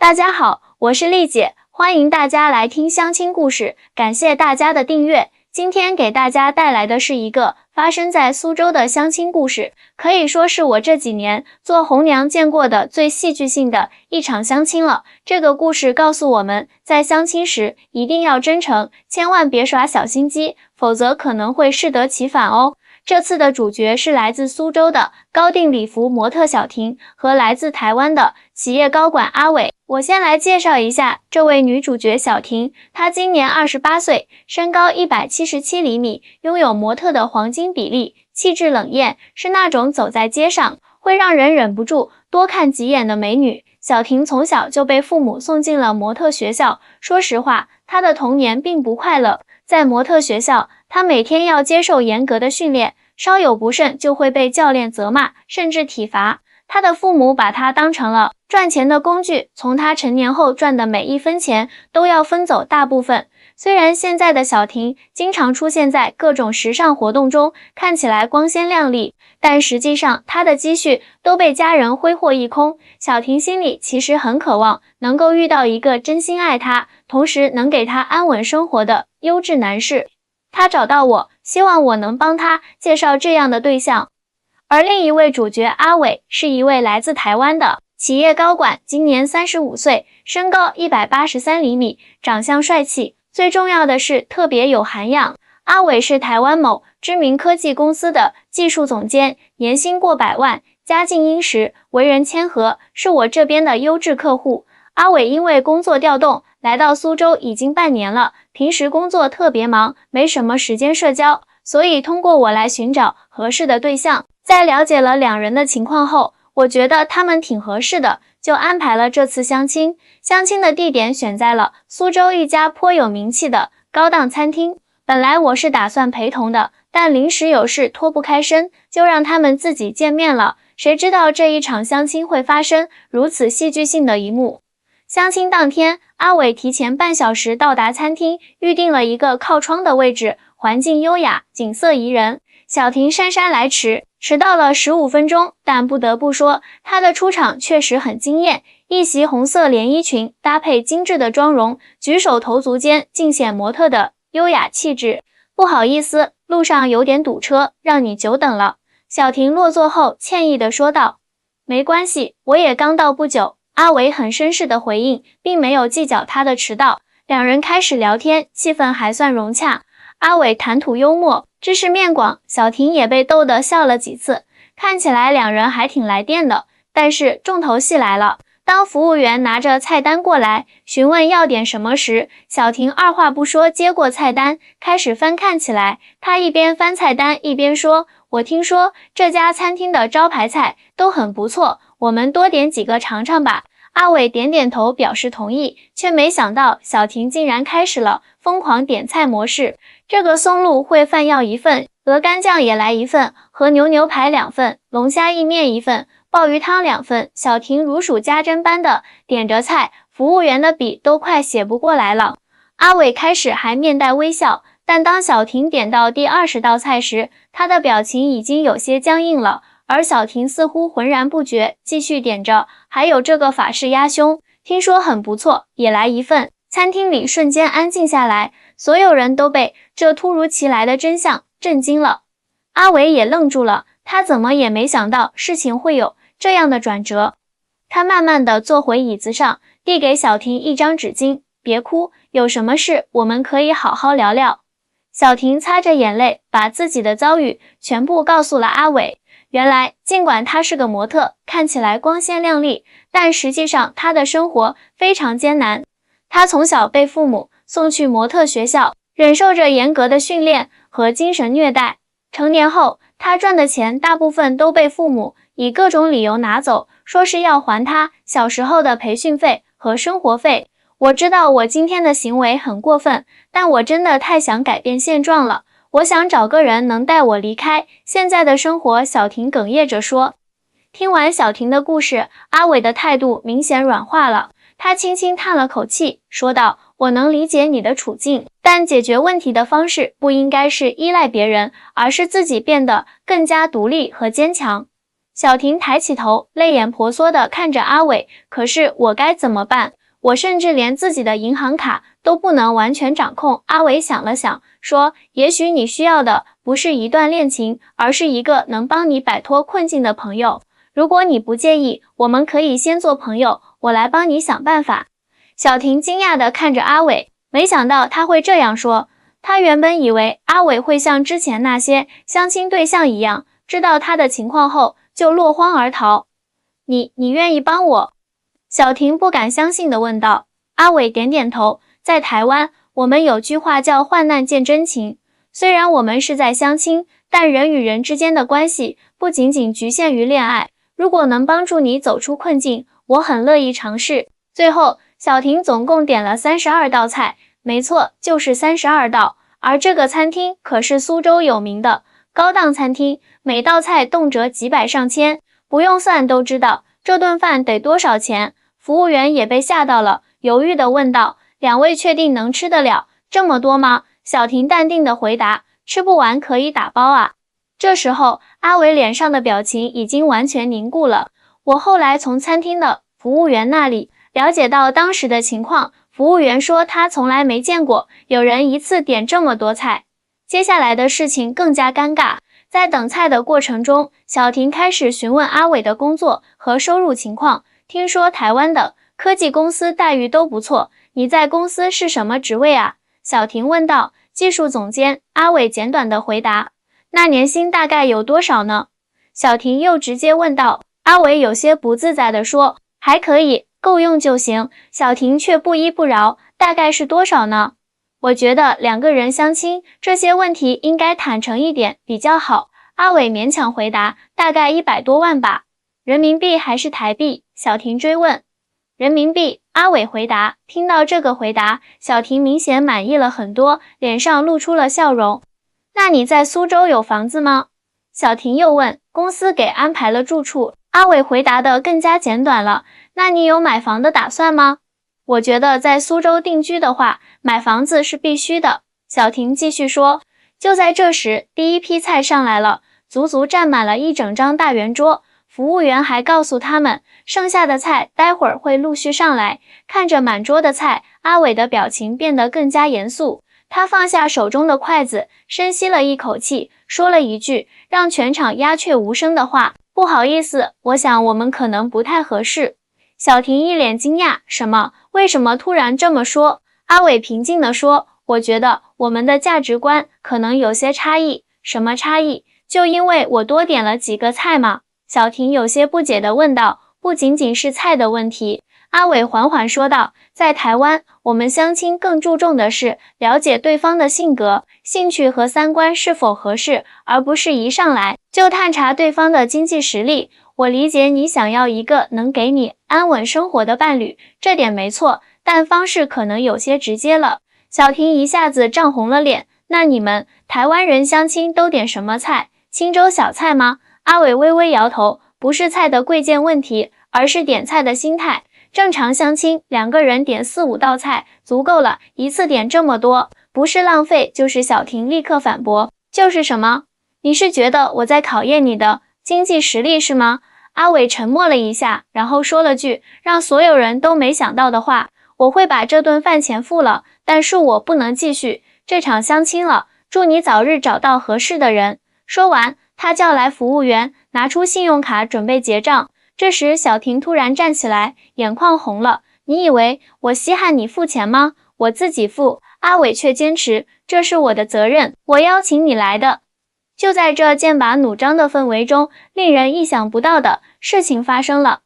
大家好，我是丽姐，欢迎大家来听相亲故事，感谢大家的订阅。今天给大家带来的是一个发生在苏州的相亲故事，可以说是我这几年做红娘见过的最戏剧性的一场相亲了。这个故事告诉我们，在相亲时一定要真诚，千万别耍小心机，否则可能会适得其反哦。这次的主角是来自苏州的高定礼服模特小婷和来自台湾的企业高管阿伟。我先来介绍一下这位女主角小婷，她今年28岁，身高177厘米，拥有模特的黄金比例，气质冷艳，是那种走在街上会让人忍不住多看几眼的美女。小婷从小就被父母送进了模特学校，说实话，她的童年并不快乐。在模特学校，她每天要接受严格的训练，稍有不慎就会被教练责骂，甚至体罚。她的父母把她当成了赚钱的工具，从她成年后赚的每一分钱都要分走大部分。虽然现在的小婷经常出现在各种时尚活动中，看起来光鲜亮丽，但实际上她的积蓄都被家人挥霍一空。小婷心里其实很渴望能够遇到一个真心爱她，同时能给她安稳生活的优质男士。她找到我，希望我能帮她介绍这样的对象。而另一位主角阿伟是一位来自台湾的企业高管，今年35岁，身高183厘米，长相帅气，最重要的是特别有涵养。阿伟是台湾某知名科技公司的技术总监，年薪过百万，家境殷实，为人谦和，是我这边的优质客户。阿伟因为工作调动来到苏州已经半年了，平时工作特别忙，没什么时间社交，所以通过我来寻找合适的对象。在了解了两人的情况后，我觉得他们挺合适的，就安排了这次相亲。相亲的地点选在了苏州一家颇有名气的高档餐厅。本来我是打算陪同的，但临时有事脱不开身，就让他们自己见面了。谁知道这一场相亲会发生如此戏剧性的一幕。相亲当天，阿伟提前半小时到达餐厅，预定了一个靠窗的位置，环境优雅，景色宜人。小婷姗姗来迟，迟到了15分钟，但不得不说，她的出场确实很惊艳。一袭红色连衣裙搭配精致的妆容，举手投足间尽显模特的优雅气质。不好意思，路上有点堵车，让你久等了。小婷落座后歉意地说道。没关系，我也刚到不久。阿伟很绅士的回应，并没有计较他的迟到。两人开始聊天，气氛还算融洽。阿伟谈吐幽默，知识面广，小婷也被逗得笑了几次，看起来两人还挺来电的。但是重头戏来了，当服务员拿着菜单过来，询问要点什么时，小婷二话不说接过菜单，开始翻看起来。她一边翻菜单一边说，我听说这家餐厅的招牌菜都很不错，我们多点几个尝尝吧。阿伟点点头表示同意，却没想到小婷竟然开始了疯狂点菜模式。这个松露烩饭要1份，鹅肝酱也来1份，和牛牛排2份，龙虾意面1份，鲍鱼汤2份。小婷如数家珍般的点着菜，服务员的笔都快写不过来了。阿伟开始还面带微笑，但当小婷点到第20道菜时，他的表情已经有些僵硬了。而小婷似乎浑然不觉，继续点着，还有这个法式鸭胸，听说很不错，也来1份。餐厅里瞬间安静下来，所有人都被这突如其来的真相震惊了。阿伟也愣住了，他怎么也没想到事情会有这样的转折。他慢慢地坐回椅子上，递给小婷一张纸巾，别哭，有什么事我们可以好好聊聊。小婷擦着眼泪，把自己的遭遇全部告诉了阿伟。原来，尽管她是个模特，看起来光鲜亮丽，但实际上她的生活非常艰难。她从小被父母送去模特学校，忍受着严格的训练和精神虐待。成年后，她赚的钱大部分都被父母以各种理由拿走，说是要还她小时候的培训费和生活费。我知道我今天的行为很过分，但我真的太想改变现状了。我想找个人能带我离开现在的生活，小婷哽咽着说。听完小婷的故事，阿伟的态度明显软化了，他轻轻叹了口气，说道，我能理解你的处境，但解决问题的方式不应该是依赖别人，而是自己变得更加独立和坚强。小婷抬起头，泪眼婆娑地看着阿伟，可是我该怎么办？我甚至连自己的银行卡都不能完全掌控。阿伟想了想，说，也许你需要的不是一段恋情，而是一个能帮你摆脱困境的朋友。如果你不介意，我们可以先做朋友，我来帮你想办法。小婷惊讶地看着阿伟，没想到他会这样说。他原本以为阿伟会像之前那些相亲对象一样，知道他的情况后就落荒而逃。你愿意帮我？小婷不敢相信地问道。阿伟点点头，在台湾，我们有句话叫患难见真情。虽然我们是在相亲，但人与人之间的关系不仅仅局限于恋爱。如果能帮助你走出困境，我很乐意尝试。最后，小婷总共点了32道菜，没错，就是32道。而这个餐厅可是苏州有名的高档餐厅，每道菜动辄几百上千，不用算都知道这顿饭得多少钱。服务员也被吓到了，犹豫地问道：“两位确定能吃得了这么多吗？”小婷淡定地回答：“吃不完可以打包啊。”这时候，阿伟脸上的表情已经完全凝固了。我后来从餐厅的服务员那里了解到当时的情况，服务员说他从来没见过有人一次点这么多菜。接下来的事情更加尴尬，在等菜的过程中，小婷开始询问阿伟的工作和收入情况。听说台湾的科技公司待遇都不错，你在公司是什么职位啊？小婷问道。技术总监，阿伟简短地回答。那年薪大概有多少呢？小婷又直接问道。阿伟有些不自在地说，还可以，够用就行。小婷却不依不饶，大概是多少呢？我觉得两个人相亲，这些问题应该坦诚一点比较好。阿伟勉强回答，大概100多万吧。人民币还是台币？小婷追问。人民币，阿伟回答。听到这个回答，小婷明显满意了很多，脸上露出了笑容。那你在苏州有房子吗？小婷又问。公司给安排了住处。阿伟回答的更加简短了。那你有买房的打算吗？我觉得在苏州定居的话，买房子是必须的。小婷继续说。就在这时，第一批菜上来了，足足占满了一整张大圆桌。服务员还告诉他们，剩下的菜待会儿会陆续上来。看着满桌的菜，阿伟的表情变得更加严肃。他放下手中的筷子，深吸了一口气，说了一句让全场鸦雀无声的话：“不好意思，我想我们可能不太合适。”小婷一脸惊讶：“什么？为什么突然这么说？”阿伟平静地说：“我觉得我们的价值观可能有些差异。”什么差异？就因为我多点了几个菜吗？小婷有些不解地问道。不仅仅是菜的问题，阿伟缓缓说道，在台湾，我们相亲更注重的是了解对方的性格、兴趣和三观是否合适，而不是一上来就探查对方的经济实力。我理解你想要一个能给你安稳生活的伴侣，这点没错，但方式可能有些直接了。小婷一下子涨红了脸。那你们台湾人相亲都点什么菜？青州小菜吗？阿伟微微摇头，不是菜的贵贱问题，而是点菜的心态。正常相亲，两个人点4、5道菜足够了，一次点这么多，不是浪费就是小婷立刻反驳。就是什么？你是觉得我在考验你的经济实力是吗？阿伟沉默了一下，然后说了句让所有人都没想到的话：我会把这顿饭钱付了，但是我不能继续这场相亲了，祝你早日找到合适的人。说完，他叫来服务员，拿出信用卡准备结账。这时小婷突然站起来，眼眶红了。你以为我稀罕你付钱吗？我自己付。阿伟却坚持，这是我的责任，我邀请你来的。就在这剑拔弩张的氛围中，令人意想不到的事情发生了。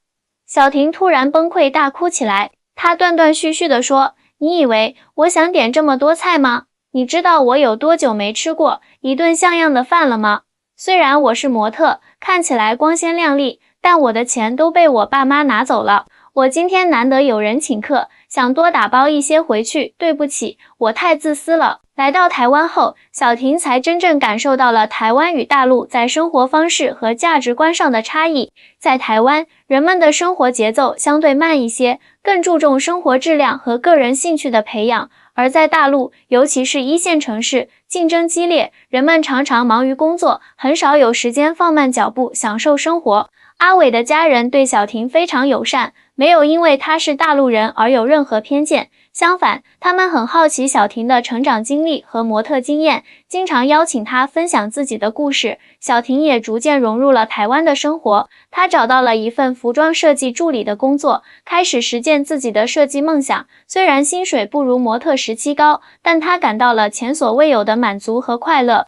小婷突然崩溃大哭起来，她断断续续地说，你以为我想点这么多菜吗？你知道我有多久没吃过一顿像样的饭了吗？虽然我是模特，看起来光鲜亮丽，但我的钱都被我爸妈拿走了。我今天难得有人请客，想多打包一些回去，对不起，我太自私了。来到台湾后，小婷才真正感受到了台湾与大陆在生活方式和价值观上的差异。在台湾，人们的生活节奏相对慢一些，更注重生活质量和个人兴趣的培养。而在大陆，尤其是一线城市，竞争激烈，人们常常忙于工作，很少有时间放慢脚步享受生活。阿伟的家人对小婷非常友善，没有因为她是大陆人而有任何偏见，相反，他们很好奇小婷的成长经历和模特经验，经常邀请她分享自己的故事。小婷也逐渐融入了台湾的生活，她找到了一份服装设计助理的工作，开始实践自己的设计梦想。虽然薪水不如模特时期高，但她感到了前所未有的满足和快乐。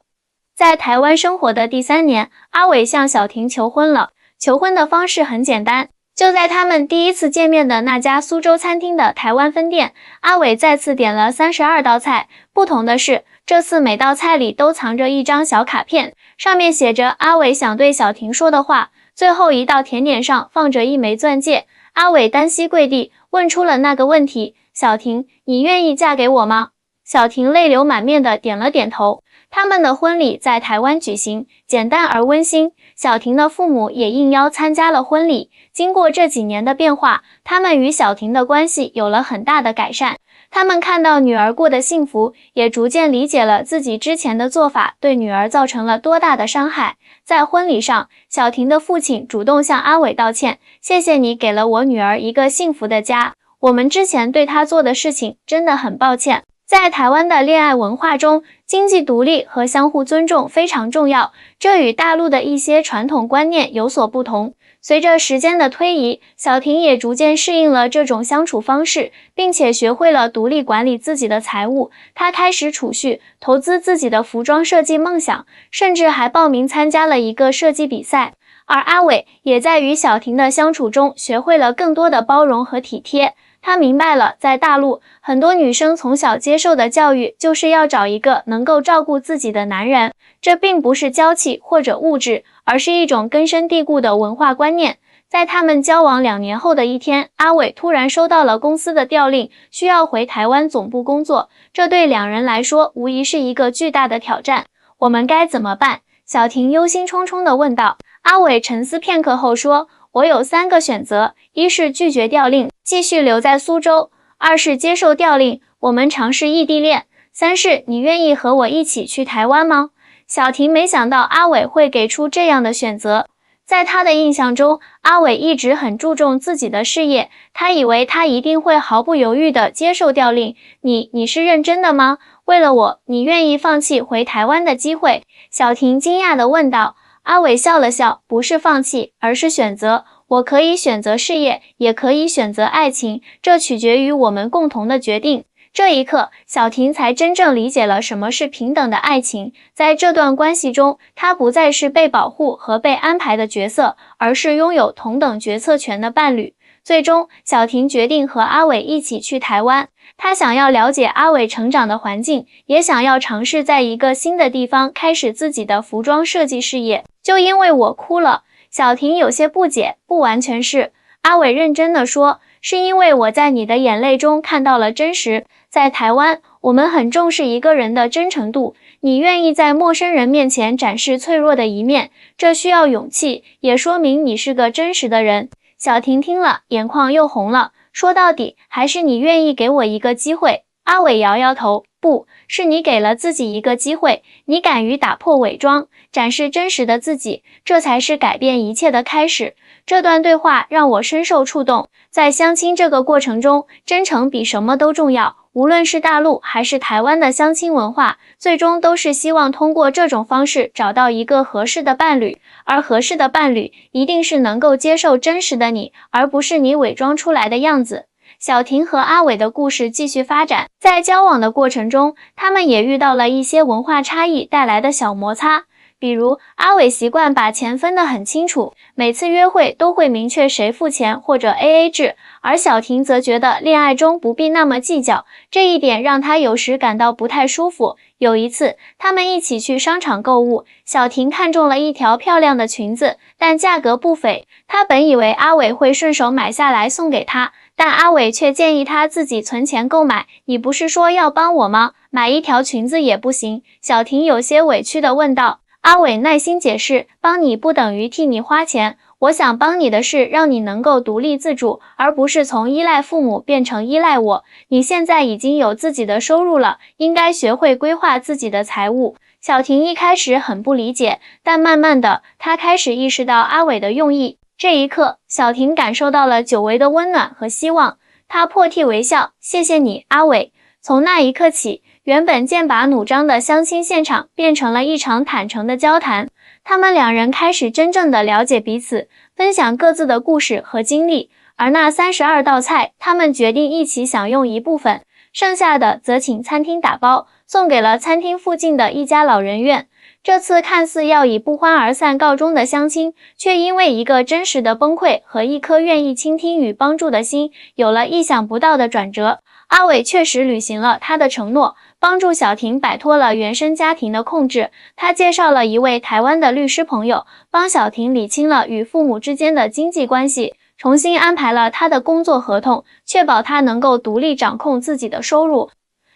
在台湾生活的第3年，阿伟向小婷求婚了。求婚的方式很简单，就在他们第一次见面的那家苏州餐厅的台湾分店，阿伟再次点了32道菜。不同的是，这次每道菜里都藏着一张小卡片，上面写着阿伟想对小婷说的话。最后一道甜点上放着一枚钻戒。阿伟单膝跪地，问出了那个问题：小婷，你愿意嫁给我吗？小婷泪流满面的点了点头。他们的婚礼在台湾举行，简单而温馨。小婷的父母也应邀参加了婚礼。经过这几年的变化，他们与小婷的关系有了很大的改善。他们看到女儿过得幸福，也逐渐理解了自己之前的做法对女儿造成了多大的伤害。在婚礼上，小婷的父亲主动向阿伟道歉：谢谢你给了我女儿一个幸福的家，我们之前对她做的事情真的很抱歉。在台湾的恋爱文化中，经济独立和相互尊重非常重要，这与大陆的一些传统观念有所不同。随着时间的推移，小婷也逐渐适应了这种相处方式，并且学会了独立管理自己的财务。她开始储蓄，投资自己的服装设计梦想，甚至还报名参加了一个设计比赛。而阿伟也在与小婷的相处中学会了更多的包容和体贴。他明白了，在大陆，很多女生从小接受的教育就是要找一个能够照顾自己的男人，这并不是娇气或者物质，而是一种根深蒂固的文化观念。在他们交往2年后的一天，阿伟突然收到了公司的调令，需要回台湾总部工作，这对两人来说无疑是一个巨大的挑战。我们该怎么办？小婷忧心忡忡地问道。阿伟沉思片刻后说，我有3个选择，一是拒绝调令，继续留在苏州；二是接受调令，我们尝试异地恋；三是你愿意和我一起去台湾吗？小婷没想到阿伟会给出这样的选择。在他的印象中，阿伟一直很注重自己的事业，他以为他一定会毫不犹豫地接受调令。你是认真的吗？为了我，你愿意放弃回台湾的机会？小婷惊讶地问道。阿伟笑了笑，不是放弃，而是选择。我可以选择事业，也可以选择爱情，这取决于我们共同的决定。这一刻，小婷才真正理解了什么是平等的爱情。在这段关系中，她不再是被保护和被安排的角色，而是拥有同等决策权的伴侣。最终，小婷决定和阿伟一起去台湾。她想要了解阿伟成长的环境，也想要尝试在一个新的地方开始自己的服装设计事业。就因为我哭了，小婷有些不解，不完全是。阿伟认真地说，是因为我在你的眼泪中看到了真实。在台湾，我们很重视一个人的真诚度，你愿意在陌生人面前展示脆弱的一面，这需要勇气，也说明你是个真实的人。小婷听了，眼眶又红了，说到底，还是你愿意给我一个机会。阿伟摇摇头，不是你给了自己一个机会，你敢于打破伪装，展示真实的自己，这才是改变一切的开始。这段对话让我深受触动。在相亲这个过程中，真诚比什么都重要。无论是大陆还是台湾的相亲文化，最终都是希望通过这种方式找到一个合适的伴侣，而合适的伴侣一定是能够接受真实的你，而不是你伪装出来的样子。小婷和阿伟的故事继续发展，在交往的过程中，他们也遇到了一些文化差异带来的小摩擦。比如，阿伟习惯把钱分得很清楚，每次约会都会明确谁付钱或者 AA 制，而小婷则觉得恋爱中不必那么计较，这一点让她有时感到不太舒服。有一次，他们一起去商场购物，小婷看中了一条漂亮的裙子，但价格不菲。她本以为阿伟会顺手买下来送给她，但阿伟却建议她自己存钱购买。你不是说要帮我吗？买一条裙子也不行。小婷有些委屈地问道。阿伟耐心解释，帮你不等于替你花钱，我想帮你的是让你能够独立自主，而不是从依赖父母变成依赖我。你现在已经有自己的收入了，应该学会规划自己的财务。小婷一开始很不理解，但慢慢的，她开始意识到阿伟的用意。这一刻，小婷感受到了久违的温暖和希望，她破涕为笑，谢谢你，阿伟。从那一刻起，原本剑拔弩张的相亲现场变成了一场坦诚的交谈，他们两人开始真正的了解彼此，分享各自的故事和经历，而那32道菜，他们决定一起享用一部分，剩下的则请餐厅打包，送给了餐厅附近的一家老人院。这次看似要以不欢而散告终的相亲，却因为一个真实的崩溃和一颗愿意倾听与帮助的心，有了意想不到的转折。阿伟确实履行了他的承诺，帮助小婷摆脱了原生家庭的控制。他介绍了一位台湾的律师朋友，帮小婷理清了与父母之间的经济关系，重新安排了他的工作合同，确保他能够独立掌控自己的收入。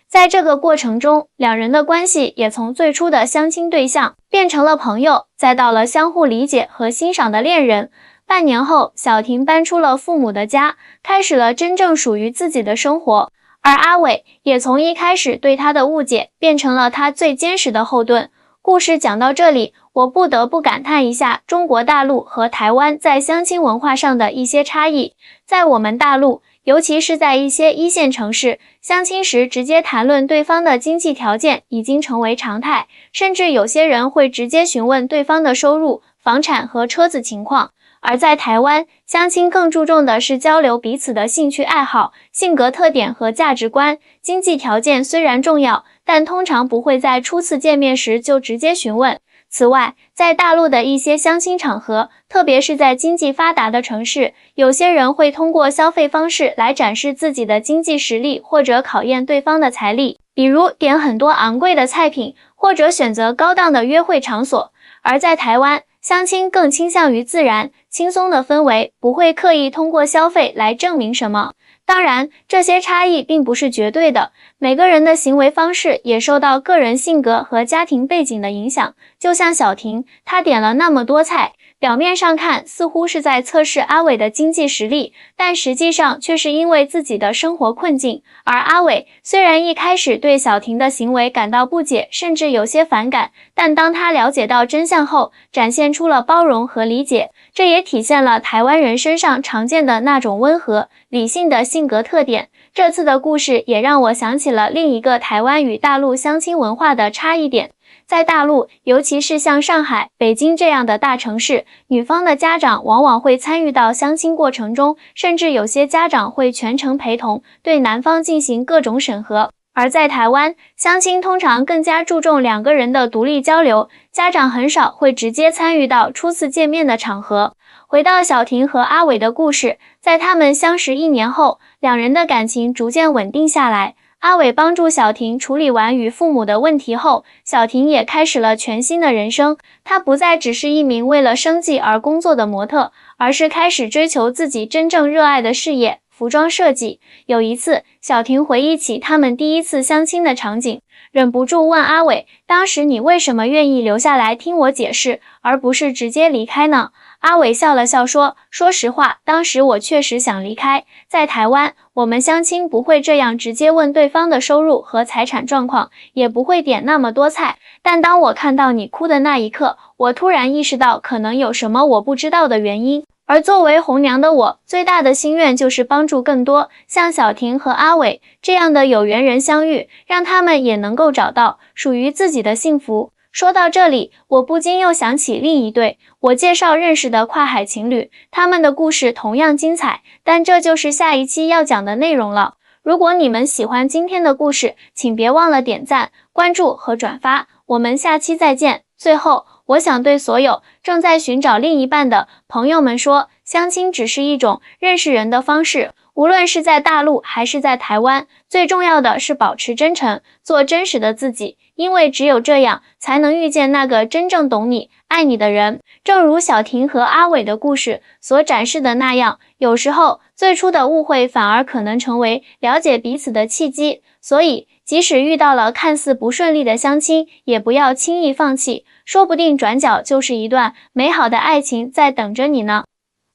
在这个过程中，两人的关系也从最初的相亲对象变成了朋友，再到了相互理解和欣赏的恋人。半年后，小婷搬出了父母的家，开始了真正属于自己的生活。而阿伟也从一开始对他的误解，变成了他最坚实的后盾。故事讲到这里，我不得不感叹一下中国大陆和台湾在相亲文化上的一些差异。在我们大陆，尤其是在一些一线城市，相亲时直接谈论对方的经济条件已经成为常态，甚至有些人会直接询问对方的收入、房产和车子情况。而在台湾，相亲更注重的是交流彼此的兴趣爱好、性格特点和价值观。经济条件虽然重要，但通常不会在初次见面时就直接询问。此外，在大陆的一些相亲场合，特别是在经济发达的城市，有些人会通过消费方式来展示自己的经济实力，或者考验对方的财力，比如点很多昂贵的菜品，或者选择高档的约会场所。而在台湾，相亲更倾向于自然、轻松的氛围，不会刻意通过消费来证明什么。当然，这些差异并不是绝对的，每个人的行为方式也受到个人性格和家庭背景的影响。就像小婷，她点了那么多菜，表面上看似乎是在测试阿伟的经济实力，但实际上却是因为自己的生活困境。而阿伟虽然一开始对小婷的行为感到不解，甚至有些反感，但当他了解到真相后，展现出了包容和理解。这也体现了台湾人身上常见的那种温和、理性的性格特点。这次的故事也让我想起了另一个台湾与大陆相亲文化的差异点。在大陆，尤其是像上海、北京这样的大城市，女方的家长往往会参与到相亲过程中，甚至有些家长会全程陪同，对男方进行各种审核。而在台湾，相亲通常更加注重两个人的独立交流，家长很少会直接参与到初次见面的场合。回到小婷和阿伟的故事，在他们相识1年后，两人的感情逐渐稳定下来。阿伟帮助小婷处理完与父母的问题后，小婷也开始了全新的人生。她不再只是一名为了生计而工作的模特，而是开始追求自己真正热爱的事业——服装设计。有一次，小婷回忆起他们第一次相亲的场景，忍不住问阿伟，当时你为什么愿意留下来听我解释，而不是直接离开呢？阿伟笑了笑说，说实话，当时我确实想离开。在台湾，我们相亲不会这样直接问对方的收入和财产状况，也不会点那么多菜。但当我看到你哭的那一刻，我突然意识到可能有什么我不知道的原因。而作为红娘的我，最大的心愿就是帮助更多像小婷和阿伟这样的有缘人相遇，让他们也能够找到属于自己的幸福。说到这里，我不禁又想起另一对我介绍认识的跨海情侣，他们的故事同样精彩，但这就是下一期要讲的内容了。如果你们喜欢今天的故事，请别忘了点赞、关注和转发，我们下期再见。最后，我想对所有正在寻找另一半的朋友们说，相亲只是一种认识人的方式，无论是在大陆还是在台湾，最重要的是保持真诚，做真实的自己，因为只有这样，才能遇见那个真正懂你、爱你的人。正如小婷和阿伟的故事所展示的那样，有时候最初的误会反而可能成为了解彼此的契机。所以，即使遇到了看似不顺利的相亲，也不要轻易放弃，说不定转角就是一段美好的爱情在等着你呢。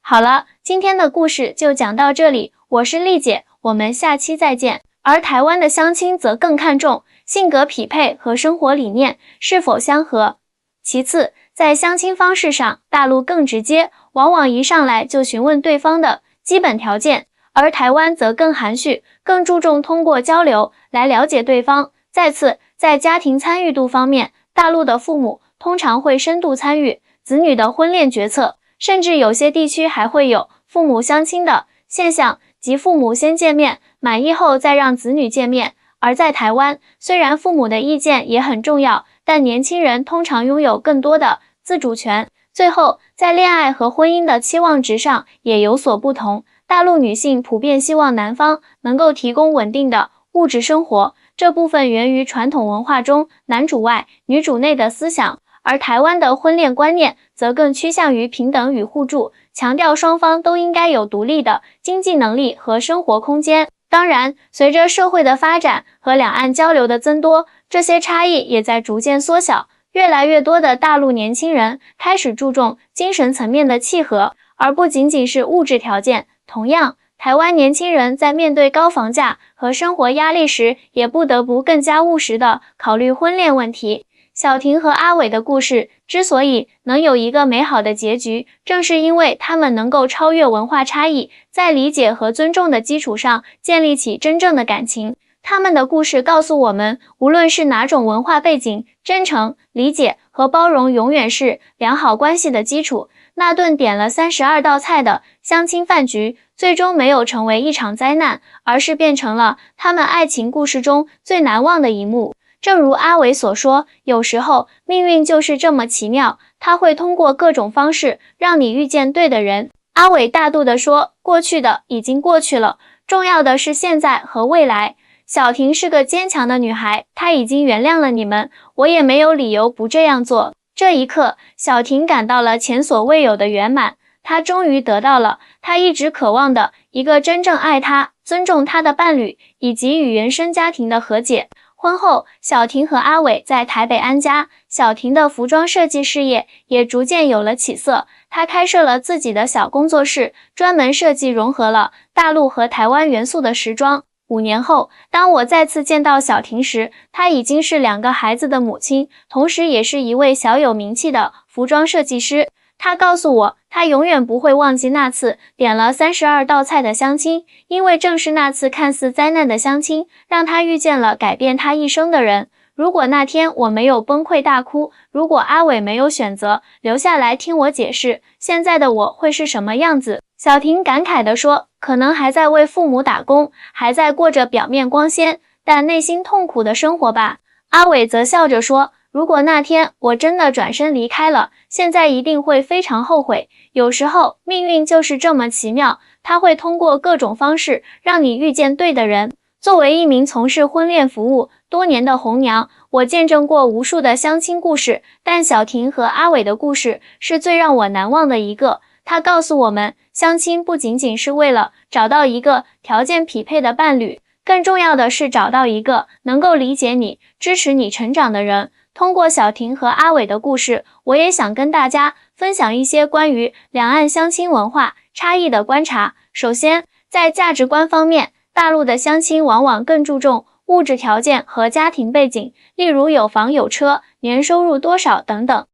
好了，今天的故事就讲到这里，我是丽姐，我们下期再见。而台湾的相亲则更看重性格匹配和生活理念是否相合。其次，在相亲方式上，大陆更直接，往往一上来就询问对方的基本条件，而台湾则更含蓄，更注重通过交流来了解对方。再次，在家庭参与度方面，大陆的父母通常会深度参与子女的婚恋决策，甚至有些地区还会有父母相亲的现象，即父母先见面，满意后再让子女见面。而在台湾，虽然父母的意见也很重要，但年轻人通常拥有更多的自主权。最后，在恋爱和婚姻的期望值上也有所不同。大陆女性普遍希望男方能够提供稳定的物质生活，这部分源于传统文化中男主外女主内的思想，而台湾的婚恋观念则更趋向于平等与互助，强调双方都应该有独立的经济能力和生活空间。当然，随着社会的发展和两岸交流的增多，这些差异也在逐渐缩小。越来越多的大陆年轻人开始注重精神层面的契合，而不仅仅是物质条件。同样，台湾年轻人在面对高房价和生活压力时，也不得不更加务实地考虑婚恋问题。小婷和阿伟的故事之所以能有一个美好的结局，正是因为他们能够超越文化差异，在理解和尊重的基础上建立起真正的感情。他们的故事告诉我们，无论是哪种文化背景，真诚、理解和包容永远是良好关系的基础。那顿点了32道菜的相亲饭局，最终没有成为一场灾难，而是变成了他们爱情故事中最难忘的一幕。正如阿伟所说，有时候命运就是这么奇妙，它会通过各种方式让你遇见对的人。阿伟大度地说，过去的已经过去了，重要的是现在和未来。小婷是个坚强的女孩，她已经原谅了你们，我也没有理由不这样做。这一刻，小婷感到了前所未有的圆满，她终于得到了她一直渴望的一个真正爱她、尊重她的伴侣，以及与原生家庭的和解。婚后，小婷和阿伟在台北安家，小婷的服装设计事业也逐渐有了起色。她开设了自己的小工作室，专门设计融合了大陆和台湾元素的时装。5年后，当我再次见到小婷时，她已经是2个孩子的母亲，同时也是一位小有名气的服装设计师。她告诉我，她永远不会忘记那次点了32道菜的相亲，因为正是那次看似灾难的相亲，让她遇见了改变她一生的人。如果那天我没有崩溃大哭，如果阿伟没有选择留下来听我解释，现在的我会是什么样子？小婷感慨地说，可能还在为父母打工，还在过着表面光鲜，但内心痛苦的生活吧。阿伟则笑着说，如果那天我真的转身离开了，现在一定会非常后悔。有时候命运就是这么奇妙，它会通过各种方式让你遇见对的人。作为一名从事婚恋服务多年的红娘，我见证过无数的相亲故事，但小婷和阿伟的故事是最让我难忘的一个。他告诉我们，相亲不仅仅是为了找到一个条件匹配的伴侣，更重要的是找到一个能够理解你、支持你成长的人。通过小婷和阿伟的故事，我也想跟大家分享一些关于两岸相亲文化差异的观察。首先，在价值观方面，大陆的相亲往往更注重物质条件和家庭背景，例如有房有车、年收入多少等等。